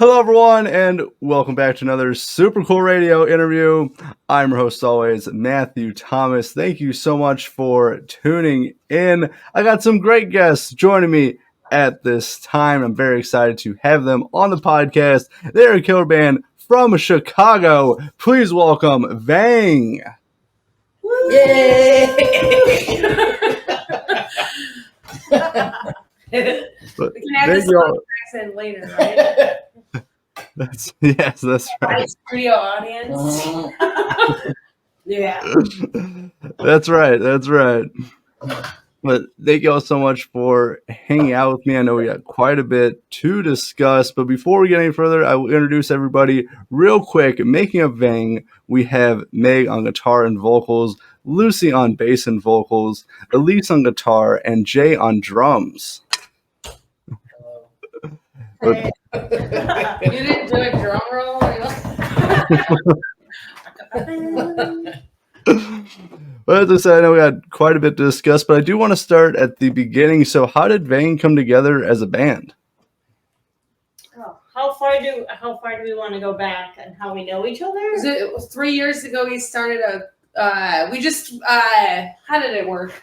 Hello, everyone, and welcome back to another super cool radio interview. I'm your host, always, Matthew Thomas. Thank you so much for tuning in. I got some great guests joining me at this time. I'm very excited to have them on the podcast. They're a killer band from Chicago. Please welcome Vang. Yay! We can have this accent later, right? That's right. Studio audience. Yeah. That's right. But thank you all so much for hanging out with me. I know we got quite a bit to discuss, but before we get any further, I will introduce everybody real quick. Making a Vang, we have Meg on guitar and vocals, Lucy on bass and vocals, Elise on guitar, and Jay on drums. Hey. You didn't do a drum roll? Well, as I said, I know we had quite a bit to discuss, but I do want to start at the beginning. So how did Vang come together as a band? Oh, how far do we want to go back and how we know each other? It was 3 years ago we started how did it work?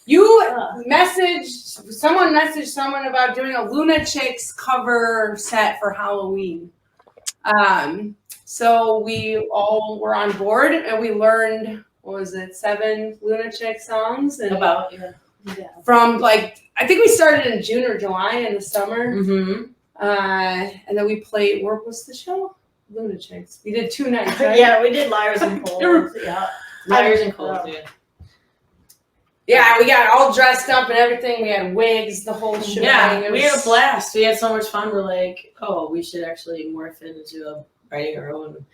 Someone messaged someone about doing a Lunatics cover set for Halloween. So we all were on board and we learned, 7 Lunatic songs? And from I think we started in June or July in the summer. Mm-hmm. And then we played, where was the show? Lunatics. We did 2 nights, right? Yeah, we did Liars and Cold. Liars and Cold, yeah. Yeah, we got all dressed up and everything. We had wigs, the whole shebang. Yeah, we had a blast. We had so much fun. We're like, we should actually morph into writing our own.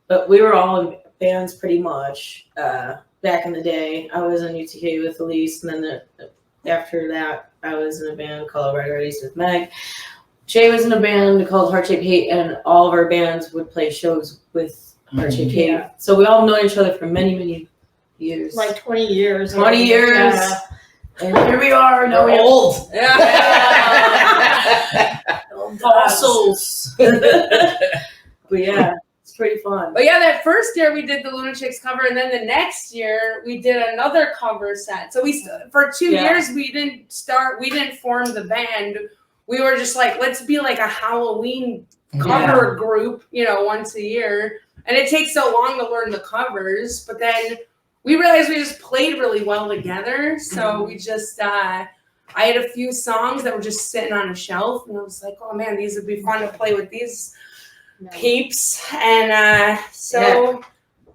But we were all in bands pretty much back in the day. I was in UTK with Elise, and then after that, I was in a band called Red Readies with Meg. Jay was in a band called Heart Shaped Hate, and all of our bands would play shows with Heart Shaped Hate. Yeah. So we all know each other for many, many years. Like 20 years. 20 years. Yeah. And here we are. Now we're old. Yeah. Fossils. But yeah, it's pretty fun. But yeah, that first year we did the Lunatics cover, and then the next year we did another cover set. So for 2 years we didn't form the band. We were just like, let's be like a Halloween cover group, once a year. And it takes so long to learn the covers, but then we realized we just played really well together. So we just, I had a few songs that were just sitting on a shelf, and I was like, oh man, these would be fun to play with these peeps. And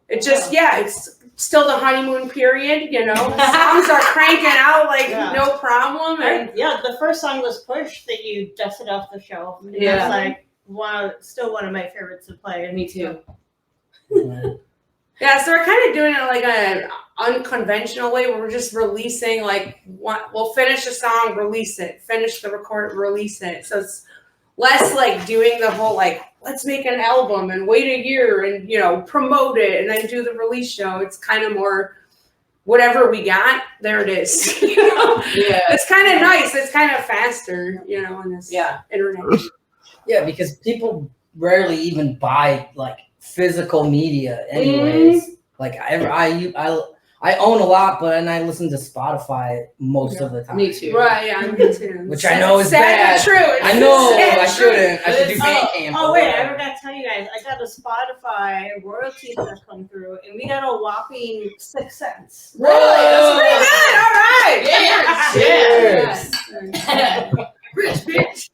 it just, it's still the honeymoon period, songs are cranking out no problem. And the first song was Push that you dusted off the shelf. And it's still one of my favorites to play. And me too. Yeah, so we're kind of doing it like an unconventional way where we're just releasing, we'll finish a song, release it, finish the record, release it. So it's less like doing the whole, let's make an album and wait a year and, promote it and then do the release show. It's kind of more whatever we got, there it is. Yeah. It's kind of nice. It's kind of faster, in this internet. Yeah, because people rarely even buy, physical media anyways. I own a lot, but then I listen to Spotify most of the time. Me too. Right, yeah, me too. Which I know is bad. True. I know, I shouldn't. I should do Bandcamp. Oh wait, I forgot to tell you guys, I got a Spotify royalties that come through, and we got a whopping 6 cents. Really? That's pretty good. All right. Yes. Rich bitch.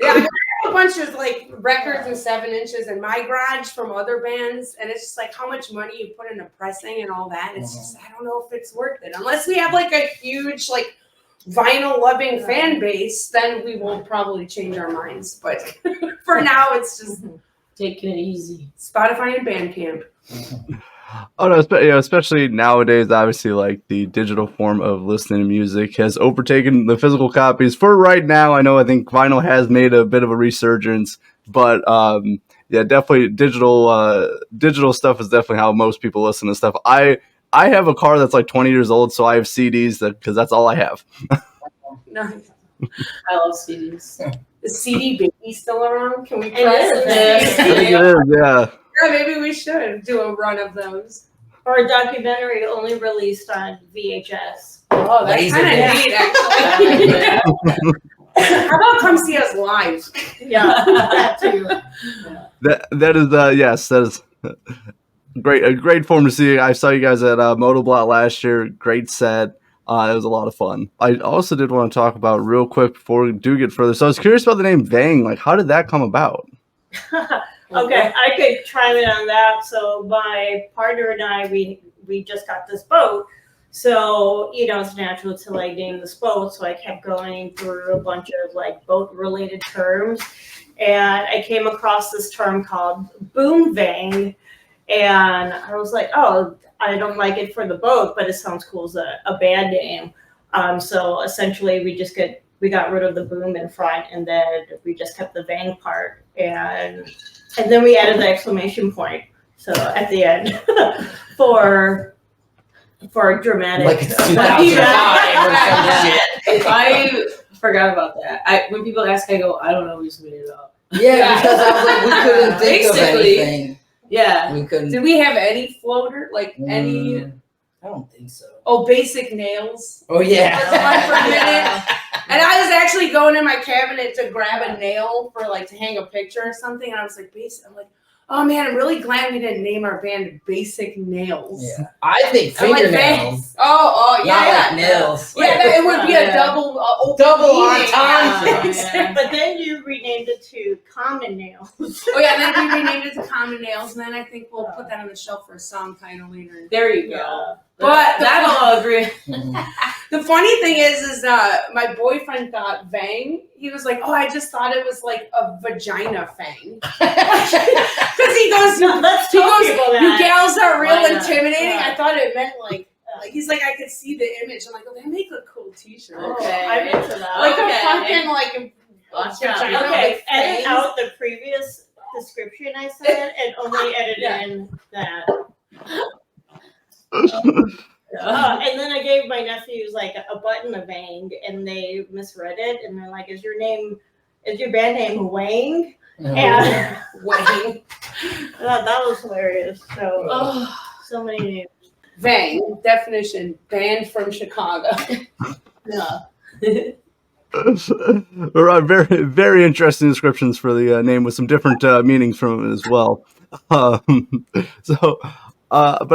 Yeah, I have a bunch of records and 7 inches in my garage from other bands, and it's just how much money you put into pressing and all that. It's just, I don't know if it's worth it. Unless we have a huge vinyl loving fan base, then we will probably change our minds. But for now, it's just taking it easy. Spotify and Bandcamp. Oh no, especially nowadays, obviously, the digital form of listening to music has overtaken the physical copies. For right now, I think vinyl has made a bit of a resurgence, but definitely digital stuff is definitely how most people listen to stuff. I have a car that's 20 years old, so I have CDs because that's all I have. Nice. I love CDs. Is CD Baby still around? Can we It press is. some I CDs? think it is, yeah. Yeah, maybe we should do a run of those. Or a documentary only released on VHS. Oh, that's Laser kind of disc. neat, actually. How about come see us live? Yeah, that too. That is yes, that is a great form to see. I saw you guys at Motoblot last year. Great set. It was a lot of fun. I also did want to talk about real quick before we do get further. So I was curious about the name Vang. Like, how did that come about? Okay, I could chime in on that. So my partner and I, we just got this boat. So, it's natural to like name this boat. So I kept going through a bunch of like boat related terms. And I came across this term called boom vang. And I was like, oh, I don't like it for the boat, but it sounds cool as a band name. So essentially we got rid of the boom in front, and then we just kept the Vang part, and then we added the exclamation point. So at the end for dramatic. Like it's 2005 or some shit. I forgot about that. When people ask, I go, I don't know. We just made it up. Yeah, because I was like, we couldn't think of Basically. anything. Yeah. We couldn't. Did we have any floater? Like any? I don't think so. Oh, basic nails. Oh yeah. That's one for a minute. And I was actually going in my cabinet to grab a nail for like to hang a picture or something, and I was like, basic. I'm like, oh man, I'm really glad we didn't name our band Basic Nails. Yeah. I think I'm like, fingernails. Oh Not yeah. like nails. Yeah, it would be a Yeah. double Double meaning. entendre. Yeah. But then you renamed it to Common Nails. Oh yeah, then we renamed it to Common Nails, and then I think we'll put that on the shelf for a song title later. There you go. Yeah. But that I'll agree. The funny thing is my boyfriend thought Vang. He was like, "Oh, I just thought it was like a vagina fang," because he goes, No, let's he tell goes, people "You that. gals are real Why not? intimidating." Yeah. I thought it meant like he's like, I could see the image. I'm like, "Oh, they make a cool T-shirt." Okay. I'm into that. Like Okay. a fucking like Watch out. vagina. Okay, with edit fangs. out the previous description I said and only edit Yeah. in that. And then I gave my nephews like a button of Vang, and they misread it, and they're like, is your band name Wang? And Wang. I thought that was hilarious. So, Oh. so many names. Vang, definition, band from Chicago. Yeah. All right, very very interesting descriptions for the name with some different meanings from it as well. But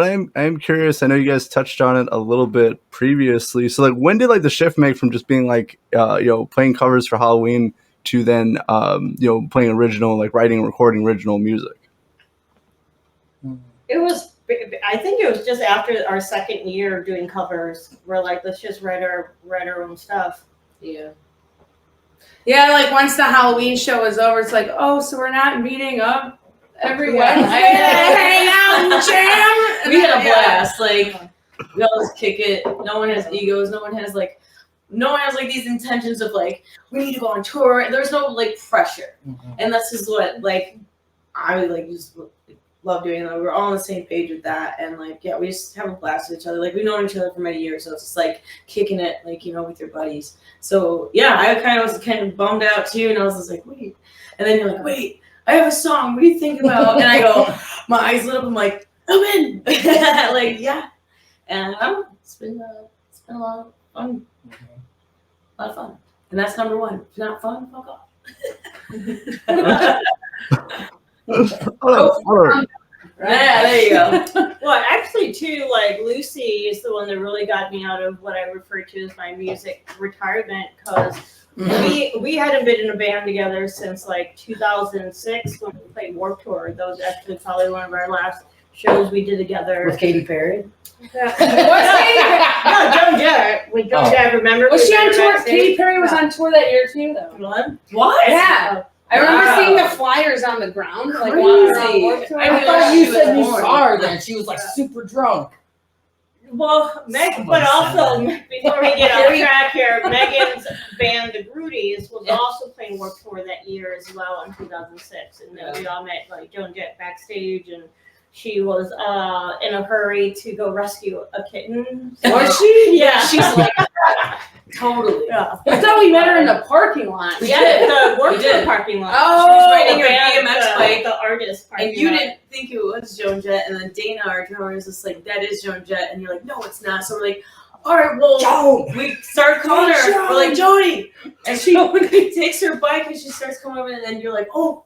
I am curious. I know you guys touched on it a little bit previously. So like, when did like the shift make from just being like playing covers for Halloween to then playing original, like writing and recording original music? It was, I think it was just after our second year of doing covers. We're like, let's just write our own stuff. Yeah. Yeah, like once the Halloween show was over, it's like, oh, so we're not meeting up every Yeah. Wednesday to hang out and jam. And We had a then, yeah. blast. Like, we all just kick it. No one has egos. No one has like these intentions of like, we need to go on tour. There's no like pressure. And that's just what like I like just love doing. Like, we're all on the same page with that, and like we just have a blast with each other. Like, we've known each other for many years, so it's just like kicking it, like with your buddies. So yeah, I was kind of bummed out too, and I was just like, wait, and then you're like, wait, I have a song. What do you think about? And I go, my eyes lit up. I'm like, I'm in. Like yeah, and it's been a lot of fun. A lot of fun, and that's number one. If not fun, fuck off. Yeah, there you go. Well, actually, too, like Lucy is the one that really got me out of what I refer to as my music retirement, because we hadn't been in a band together since like 2006 when we played Warped Tour. That was actually probably one of our last shows we did together. With Katy Perry. No, Joan Jett. With Joan Jett, remember? Was we she on met her tour? backstage? Katy Perry was on tour that year too, though. What? What? Yeah. I remember Wow. seeing the flyers on the ground. Like, Crazy. wow. I thought you said you saw her then. She was like super drunk. Well, Meg, Somebody but said also that. before we get off track here, Megan's band, the Grooties, was also playing Warped Tour that year as well in 2006, and then we all met like Joan Jett backstage, and she was in a hurry to go rescue a kitten. Was she? Yeah, She's like, Totally. Yeah. I thought we met her in the parking lot. Yeah, the work parking lot. Oh, She was riding her And BMX bike. the artist parking And you lot. didn't think it was Joan Jett, and then Dana, our drummer, is just like, that is Joan Jett, and you're like, no, it's not. So we're like, all right, well, Joan! we started calling her. Joan! We're like, Joni, and she takes her bike and she starts coming over, and then you're like, oh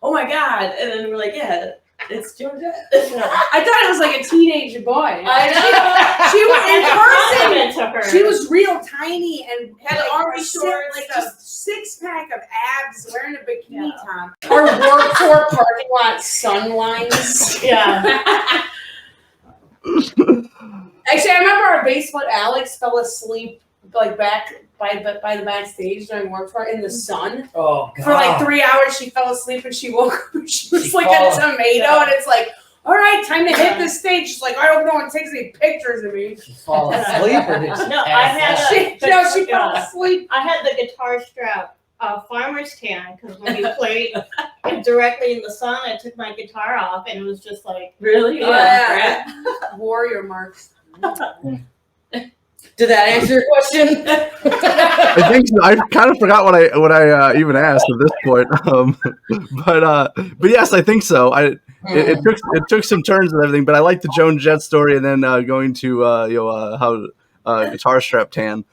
my god, and then we're like, yeah, it's Joan Jett. I thought it was like a teenage boy. I know. She was in Compliment person. to her. She was real tiny and had Like, like army shorts, like stuff. just 6-pack of abs, wearing a bikini Yeah. top. Our work tour parking lot sun lines. Yeah. Actually, I remember our bass player Alex fell asleep like back by the backstage during work tour in the sun. Oh god. For like 3 hours, she fell asleep and she woke up and she was She like falls. a tomato, and it's like, all right, time to hit the stage. She's like, I hope no one takes any pictures of me. She fall asleep or did she No, I pass had out? She fell Yeah. asleep. I had the guitar strap farmer's tan because when you played directly in the sun, I took my guitar off and it was just like, Really? Yeah. Warrior marks. Did that answer your question? I think so. I kind of forgot what I even asked at this point. But yes, I think so. It took some turns and everything, but I like the Joan Jett story, and then going to how guitar strap tan.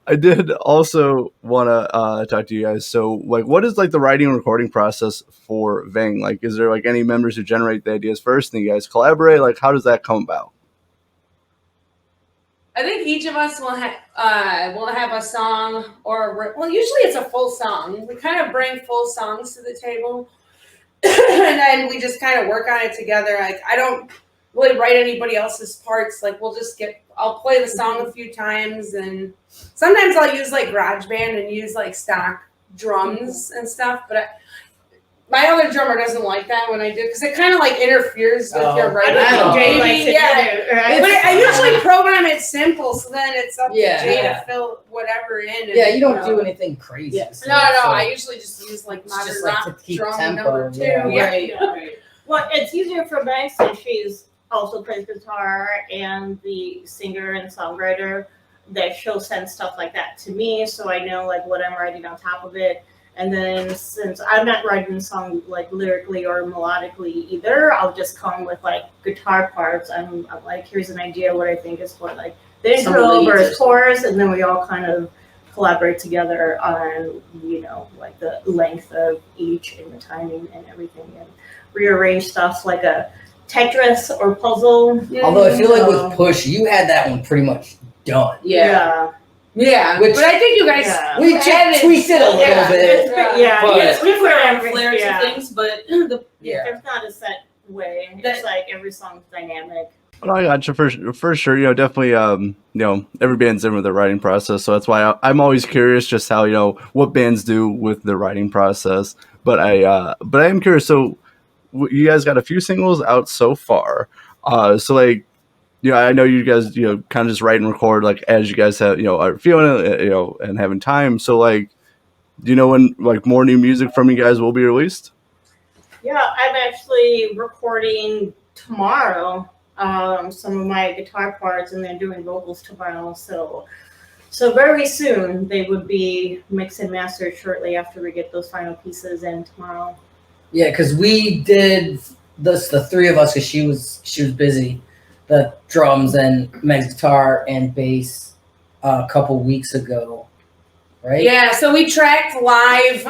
I did also want to talk to you guys. So, like, what is like the writing and recording process for Vang? Like, is there like any members who generate the ideas first, and you guys collaborate? Like, how does that come about? I think each of us will have a song usually it's a full song. We kind of bring full songs to the table, and then we just kind of work on it together. Like I don't really write anybody else's parts. Like I'll play the song a few times, and sometimes I'll use like GarageBand and use like stock drums and stuff. But my other drummer doesn't like that when I do because it kind of like interferes with your I writing. don't think Jay Maybe, likes it yeah. either, right? But I usually program it simple, so then it's up to Jay Yeah. to fill whatever in. And, Yeah, you don't do anything crazy. Yeah. so- No, so I usually just use like it's modern just like rock to keep drum tempo, number 2. yeah. Yeah. Right. Right. Well, it's easier for Vang since she's also plays guitar and the singer and songwriter that she'll send stuff like that to me, so I know like what I'm writing on top of it. And then since I'm not writing the song like lyrically or melodically either, I'll just come with like guitar parts. I'm like, here's an idea what I think is for like the Some intro leads or verse chorus, and then we all kind of collaborate together on like the length of each and the timing and everything, and rearrange stuff like a Tetris or puzzle. Although I feel like with Push, you had that one pretty much done. Yeah. Which- but I think you guys Yeah. We added- tweaked it a little yeah, bit. Yeah, But- yes, we put around everything. flares Yeah. and things, but the Yeah. There's not a set way. It's like every song's dynamic. Well, I got you for sure. Definitely. Every band's different with their writing process, so that's why I'm always curious just how what bands do with their writing process. But I am curious. So you guys got a few singles out so far. So like, I know you guys kind of just write and record like as you guys have are feeling it, and having time. So like, do you know when like more new music from you guys will be released? Yeah, I'm actually recording tomorrow. Some of my guitar parts, and then doing vocals tomorrow. So very soon they would be mixed and mastered shortly after we get those final pieces in tomorrow. Yeah, because we did this, the three of us, because she was busy, the drums and Meg's guitar and bass a couple weeks ago, right? Yeah, so we tracked live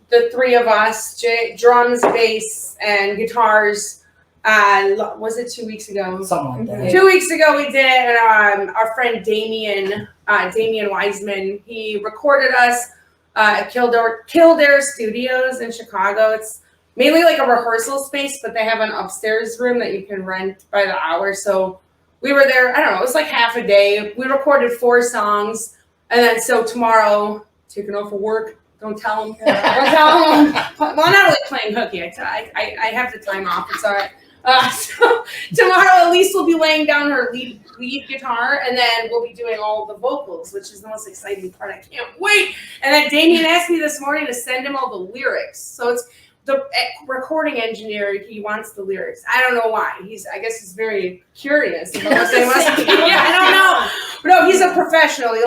the three of us, drums, bass, and guitars. Was it 2 weeks ago? Something like that. 2 weeks ago we did it, and our friend Damien Wiseman, he recorded us at Kildare Studios in Chicago. It's mainly like a rehearsal space, but they have an upstairs room that you can rent by the hour. So we were there, I don't know, it was like half a day. We recorded 4 songs, and then so tomorrow, taking off for work, don't tell them. Don't tell them. Well, I'm not really playing hooky. I have the time off. It's all right. So tomorrow, Elise will be laying down her lead guitar, and then we'll be doing all the vocals, which is the most exciting part. I can't wait. And then Damien asked me this morning to send him all the lyrics. So the recording engineer, he wants the lyrics. I don't know why. I guess he's very curious about what they must be. Yeah, I don't know. But no, he's a professional. He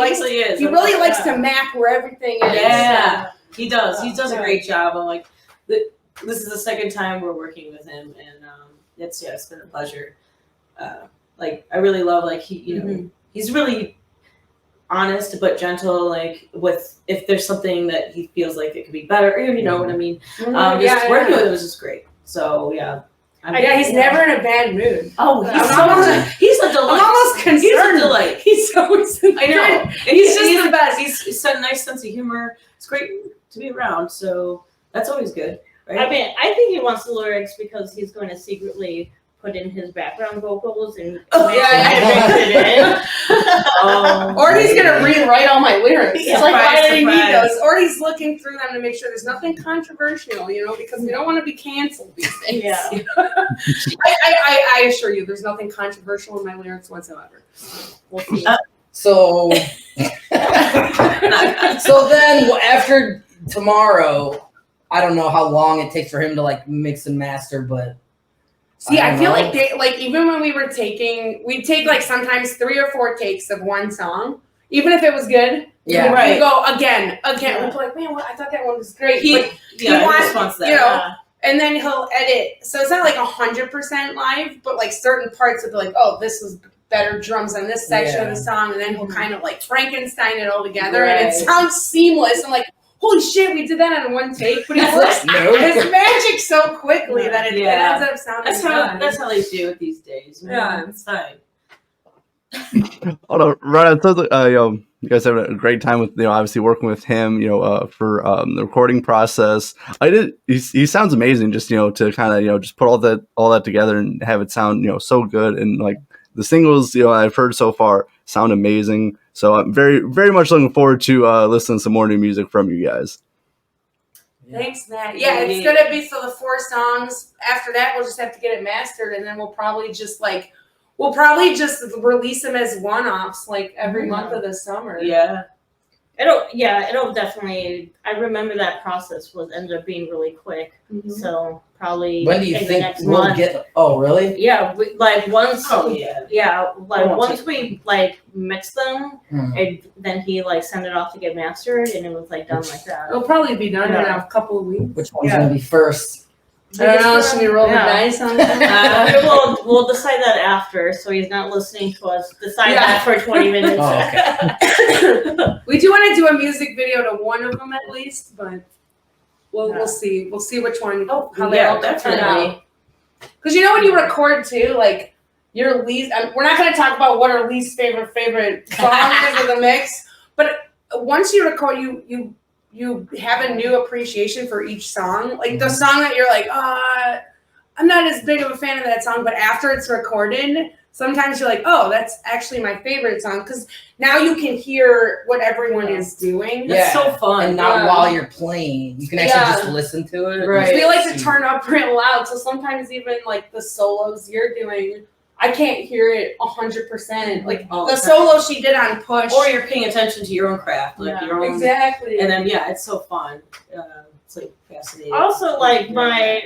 really likes to map where everything is. Yeah, he does. He does a great job. I'm like, this is the second time we're working with him, and it's been a pleasure. Like, I really love, like, he's really honest but gentle, like, with if there's something that he feels like it could be better, or you know what I mean. Working with him was just great. So he's never in a bad mood. Oh, he's a delight. I'm almost concerned. He's a delight. He's always I know. He's just the best. He's got a nice sense of humor. It's great to be around. So that's always good, right? I mean, I think he wants the lyrics because he's going to secretly put in his background vocals and mix it in. Or he's gonna rewrite all my lyrics. Yeah. It's like, why did he need Surprise. those? Or he's looking through them to make sure there's nothing controversial, because we don't want to be canceled these days. Yeah. I assure you, there's nothing controversial in my lyrics whatsoever. We'll see. So, so then after tomorrow, I don't know how long it takes for him to like mix and master, but See, I feel know. like even when we were we'd take like sometimes 3 or 4 takes of one song, even if it was good. Yeah. We go again. We'd be like, man, I thought that one was great. He wants that. And then he'll edit. So it's not like 100% live, but like certain parts will be like, oh, this was better drums on this section of the song, and then he'll kind of like Frankenstein it all together, and it sounds seamless. I'm like, holy shit, we did that on one take, but he works his magic so quickly that it ends up sounding that's how they do it these days. Man. Yeah. It's fine. Hold on, right? It sounds like you guys have a great time with obviously working with him, for the recording process. He sounds amazing, just to kind of just put all that together and have it sound so good, and like the singles I've heard so far sound amazing. So I'm very, very much looking forward to listening to some more new music from you guys. Thanks, Matt. Yeah, it's gonna be the 4 songs. After that, we'll just have to get it mastered, and then we'll probably just release them as one-offs like every month of the summer. Yeah. It'll definitely. I remember that process ended up being really quick. Mm-hmm. So probably. When do you think next we'll month. get? Oh, really? Yeah, once. Oh yeah. Yeah, once we mix them, and then he sent it off to get mastered, and it was done like that. It'll probably be done in a couple of weeks. Which one's gonna be first? I don't know. Should we roll the dice on that? We'll decide that after, so he's not listening to us decide that for 20 minutes. Oh, okay. We do want to do a music video to one of them at least, but we'll see. We'll see which one. How they all turn out. Because when you record too, your least. We're not going to talk about what our least favorite song is of the mix, but once you record, you have a new appreciation for each song. Like the song that you're like, I'm not as big of a fan of that song, but after it's recorded, sometimes you're like, oh, that's actually my favorite song, because now you can hear what everyone is doing. It's so fun. And not while you're playing. You can actually just listen to it. Right. We like to turn up real loud, so sometimes even the solos you're doing, I can't hear it 100%. The solo she did on Push. Or you're paying attention to your own craft, your own. Exactly. And then it's so fun. It's fascinating. Also, my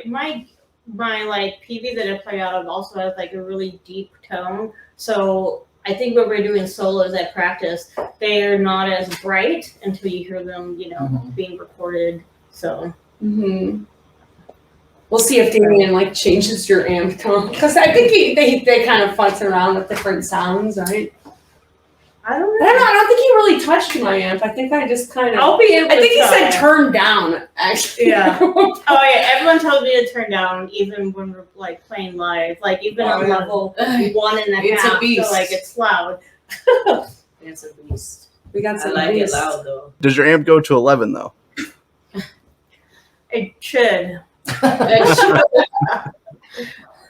PV that I play out of also has a really deep tone. So I think when we're doing solos at practice, they are not as bright until you hear them, being recorded. So. Mm-hmm. We'll see if Damien changes your amp tone, because I think they kind of futz around with different sounds, right? I don't know. I don't think he really touched my amp. I think I just kind of. I'll be able to. I think he try. said turn down. Actually. Yeah. Oh yeah. Everyone tells me to turn down, even when we're playing live. Even on level 1.5. It's a beast. So it's loud. It's a beast. We got some. I like it loud though. Does your amp go to 11 though? It should.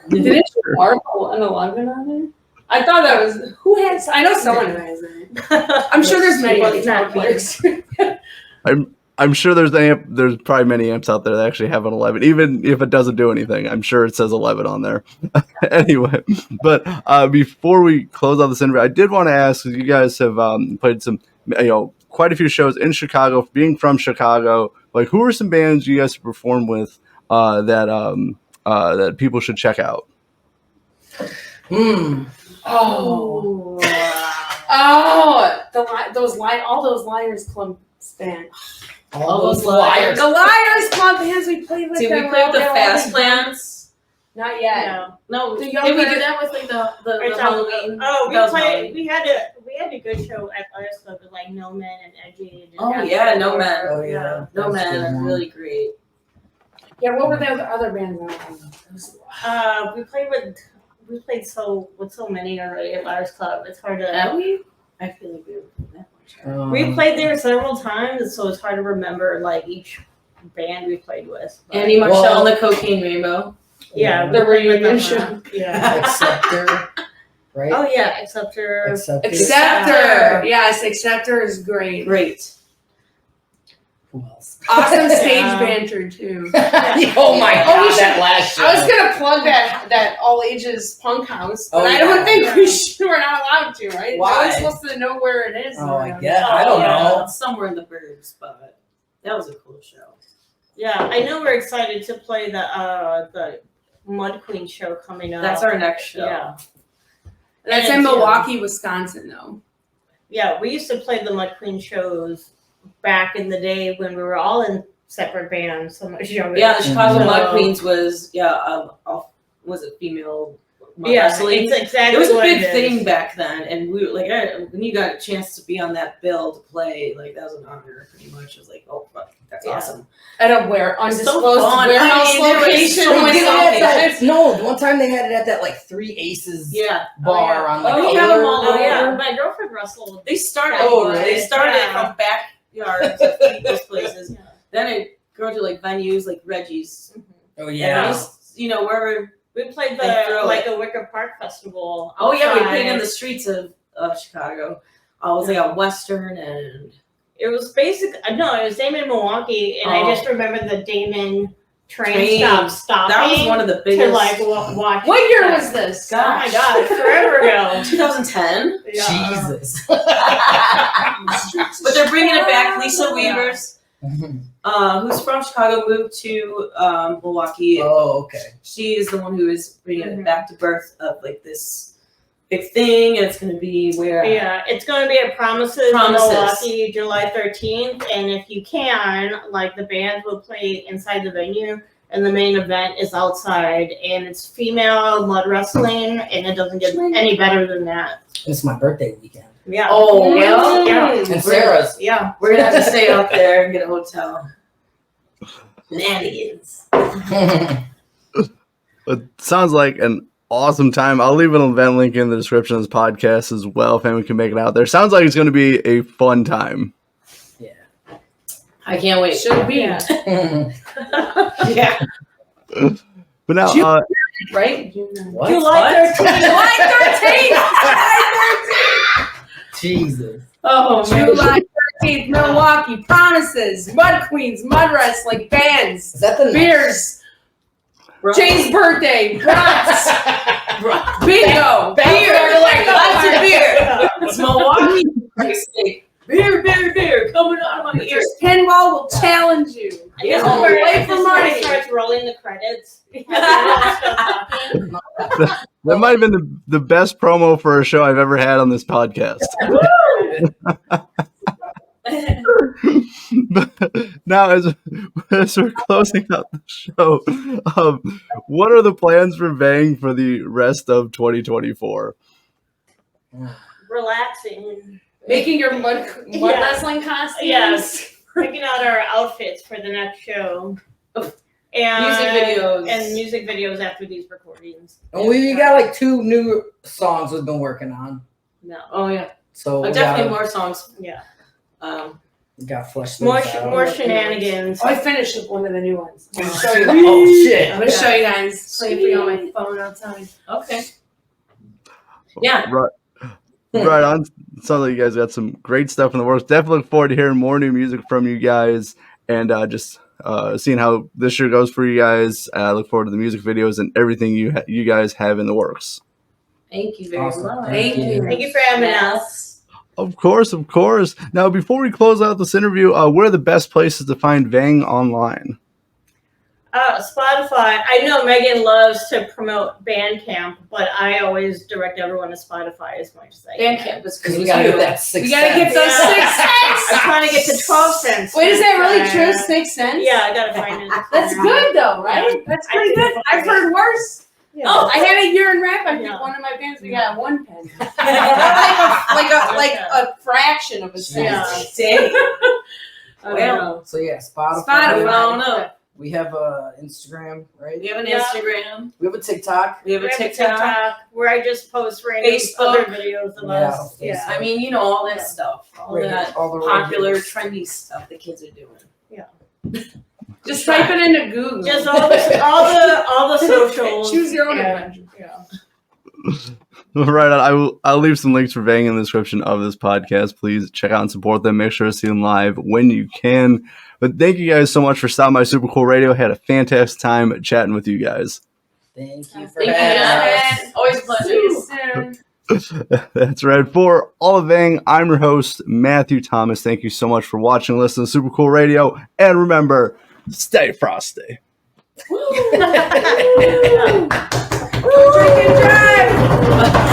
Did it marble an 11 on there? I thought that was who has. I know someone who has it. I'm sure there's many out there. I'm sure there's probably many amps out there that actually have an 11, even if it doesn't do anything. I'm sure it says 11 on there. Anyway, but before we close out this interview, I did want to ask, you guys have played some, quite a few shows in Chicago. Being from Chicago, who are some bands you guys have performed with that people should check out? Oh, all those Liars Club band. All those liars. The Liars Club bands we played with. Did we them play with the all Fast day. Plans? Not yet. No. No, The did we younger- do that with like the It's Halloween? Oh, That was we Halloween. had a good show at Liars Club with like No Men and Edgy. And Oh After yeah, No Hour. Men. Oh, yeah. No That's a good Men are one. really great. Yeah, what were the other bands? We played with so many already at Liars Club. It's hard to. Have we? I feel like we were that much. We played there several times, so it's hard to remember like each band we played with. But- Andy Marshall Well- and the Cocaine Rainbow. Yeah, The we played with them, reunion yeah. Acceptor, right? Oh yeah, Acceptor. Acceptor. Acceptor. Yes, Acceptor is great. Great. Who else? Awesome stage Yeah. banter too. Oh my Oh, god, we should- that last show. I was gonna plug that all ages punk house, but Oh, I don't yeah. think we should. We're not allowed to, right? Why? No one's supposed to know where it is. Oh, I or- guess. I don't yeah. know. It's somewhere in the burbs, but that was a cool show. Yeah, I know we're excited to play the Mud Queen show coming up. That's our next show. Yeah. That's in Milwaukee, Wisconsin, though. Yeah, we used to play the Mud Queen shows back in the day when we were all in separate bands, so much younger. Yeah, the Chicago So- Mud Queens was was it female mud Yeah, wrestling? it's exactly It was a what big it is. thing back then, and we like when you got a chance to be on that bill to play, like that was an honor. Pretty much, it was like, oh fuck, that's Yeah. awesome. At a It's so undisclosed fun. warehouse I mean, there was location. so They much did it at selfies. that, no, one time they had it at that like Three Aces Yeah, bar on like Oh, the we have them all Oh over. yeah, my girlfriend wrestled. they started. Oh, really? They started Yeah. from backyards of people's places. Yeah. Then it grew to like venues like Reggie's. Oh And yeah. just, wherever. We played They throw like a Wicker Park festival. Oh yeah, we outside. played in the streets of Chicago. It was like a Western and. It was it was Damon Milwaukee, and I Oh. just remember the Damon train Train. stop stopping That was one of the to biggest. like watch. What year was this? Oh my god, forever ago. 2010. Yeah. Jesus. But they're bringing it back. Lisa Weavers, who's from Chicago, moved to Milwaukee. Oh, okay. She is the one who is bringing Mhm. it back to birth of like this big thing, and it's going to be where. Yeah, it's going to be at Promises in Promises. Milwaukee, July 13th, and if you can, like the band will play inside the venue, and the main event is outside, and it's female mud wrestling, and it doesn't get any better than that. It's my birthday weekend. Yeah. Oh, yeah, yeah. And Sarah's. Yeah. We're gonna have to stay out there and get a hotel. Shenanigans. It sounds like an awesome time. I'll leave an event link in the description of this podcast as well if anyone can make it out there. Sounds like it's going to be a fun time. I can't wait. Should be. Yeah. Yeah. But now, Right? What? July 13th. July 13th! Jesus. Oh man. July 13th, Milwaukee, Promises, Mud Queens, Mud Wrestling, bands, Is that the beers, Bro. Jay's birthday, brats, bingo, Beer, like lots of beer. It's Milwaukee. Beer, coming out of my ears. Pinball will challenge you. I guess Oh, where play it for just money. when it starts rolling the credits. that might have been the best promo for a show I've ever had on this podcast. But now, as we're closing out the show, what are the plans for Vang for the rest of 2024? Relaxing. Making your mud Yeah. wrestling costumes. Yes. Picking out our outfits for the next show. And Music videos. And music videos after these recordings. And we got like 2 new songs we've been working on. No. Oh yeah. So we Definitely gotta- more songs. Yeah. We got flesh More those out. more shenanigans. Oh, I finished with one of the new ones. I'm gonna show you. Oh shit. I'm gonna show you guys. Play for you on my phone outside. Okay. Yeah. Right on. Sounds like you guys got some great stuff in the works. Definitely look forward to hearing more new music from you guys and just seeing how this year goes for you guys. I look forward to the music videos and everything you guys have in the works. Thank you very Awesome. much. Thank you. Thank you for having us. Of course, of course. Now, before we close out this interview, where are the best places to find Vang online? Spotify. I know Megan loves to promote Bandcamp, but I always direct everyone to Spotify as much as I can. Bandcamp is Because because we gotta get that 6 You gotta get cents. those Yeah. 6 cents. I'm trying to get to 12 cents. Wait, is that really Uh, true? 6 cents? Yeah, I gotta find it. That's good though, right? That's pretty good. I've heard worse. Yeah. Oh, I had a year in rap. I think Yeah. one of my bands we got 1 penny. like a fraction of a cent. Yeah. Dang. Well, So yeah, Spotify. Spotify. I don't know. We have Instagram, right? We have an Yeah. Instagram. We have a TikTok. We have a TikTok. where I just post random Facebook. other videos of Yeah, us. Yeah. I mean, you know, all that stuff. All that All the popular, regulars. trendy stuff the kids are doing. Just type it into Google. Just all the socials. Choose your own Yeah. adventure. Yeah. Right on. I'll leave some links for Vang in the description of this podcast. Please check out and support them. Make sure to see them live when you can. But thank you guys so much for stopping by Super Cool Radio. Had a fantastic time chatting with you guys. Thank you for Thank you, having us. Always a pleasure. See you soon. That's right. For all of Vang, I'm your host, Matthew Thomas. Thank you so much for watching and listening to Super Cool Radio. And remember, stay frosty. Drink and drive.